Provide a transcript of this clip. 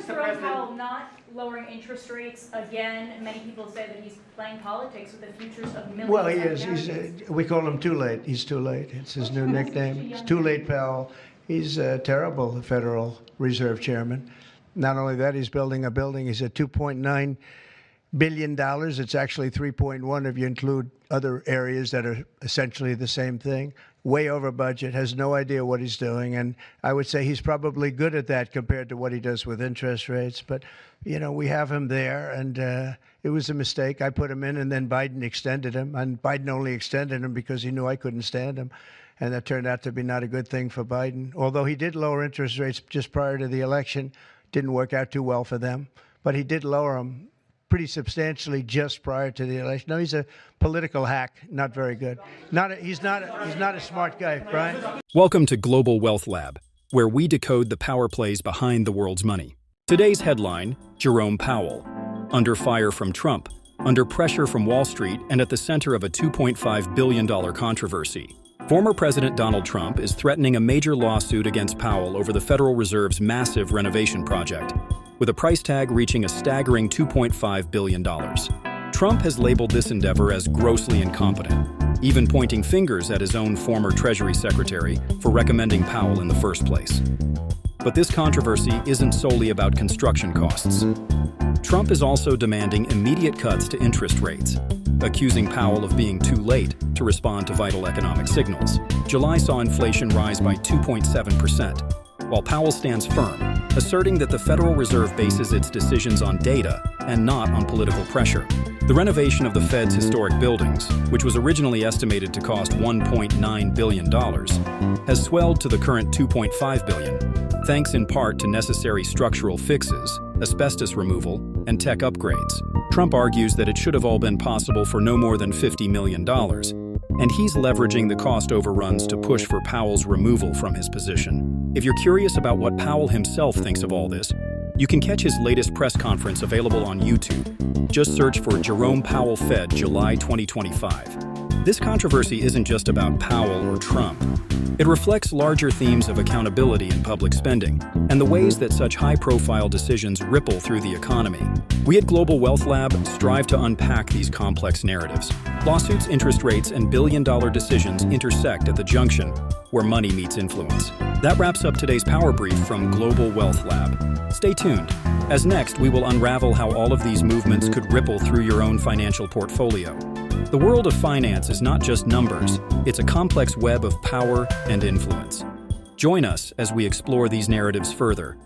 Jerome Powell not lowering interest rates again? Many people say that he's playing politics with the futures of millions. Well, he of is. Americans. We call him Too Late. He's too late. It's his new nickname. It's Too Late Powell. He's terrible, the Federal Reserve Chairman. Not only that, he's building a building. He's at $2.9 billion. It's actually 3.1 if you include other areas that are essentially the same thing. Way over budget, has no idea what he's doing. And I would say he's probably good at that compared to what he does with interest rates. But, you know, we have him there, and it was a mistake. I put him in, and then Biden extended him. And Biden only extended him because he knew I couldn't stand him. And that turned out to be not a good thing for Biden. Although he did lower interest rates just prior to the election, didn't work out too well for them. But he did lower them pretty substantially just prior to the election. No, he's a political hack, not very good. He's not a smart guy, Brian. Welcome to Global Wealth Lab, where we decode the power plays behind the world's money. Today's headline, Jerome Powell. Under fire from Trump, under pressure from Wall Street, and at the center of a $2.5 billion controversy. Former President Donald Trump is threatening a major lawsuit against Powell over the Federal Reserve's massive renovation project, with a price tag reaching a staggering $2.5 billion. Trump has labeled this endeavor as grossly incompetent, even pointing fingers at his own former Treasury Secretary for recommending Powell in the first place. But this controversy isn't solely about construction costs. Trump is also demanding immediate cuts to interest rates, accusing Powell of being too late to respond to vital economic signals. July saw inflation rise by 2.7%, while Powell stands firm, asserting that the Federal Reserve bases its decisions on data and not on political pressure. The renovation of the Fed's historic buildings, which was originally estimated to cost $1.9 billion, has swelled to the current $2.5 billion, thanks in part to necessary structural fixes, asbestos removal, and tech upgrades. Trump argues that it should have all been possible for no more than $50 million, and he's leveraging the cost overruns to push for Powell's removal from his position. If you're curious about what Powell himself thinks of all this, you can catch his latest press conference available on YouTube. Just search for Jerome Powell Fed July 2025. This controversy isn't just about Powell or Trump. It reflects larger themes of accountability in public spending and the ways that such high-profile decisions ripple through the economy. We at Global Wealth Lab strive to unpack these complex narratives. Lawsuits, interest rates, and billion-dollar decisions intersect at the junction where money meets influence. That wraps up today's Power Brief from Global Wealth Lab. Stay tuned, as next we will unravel how all of these movements could ripple through your own financial portfolio. The world of finance is not just numbers, it's a complex web of power and influence. Join us as we explore these narratives further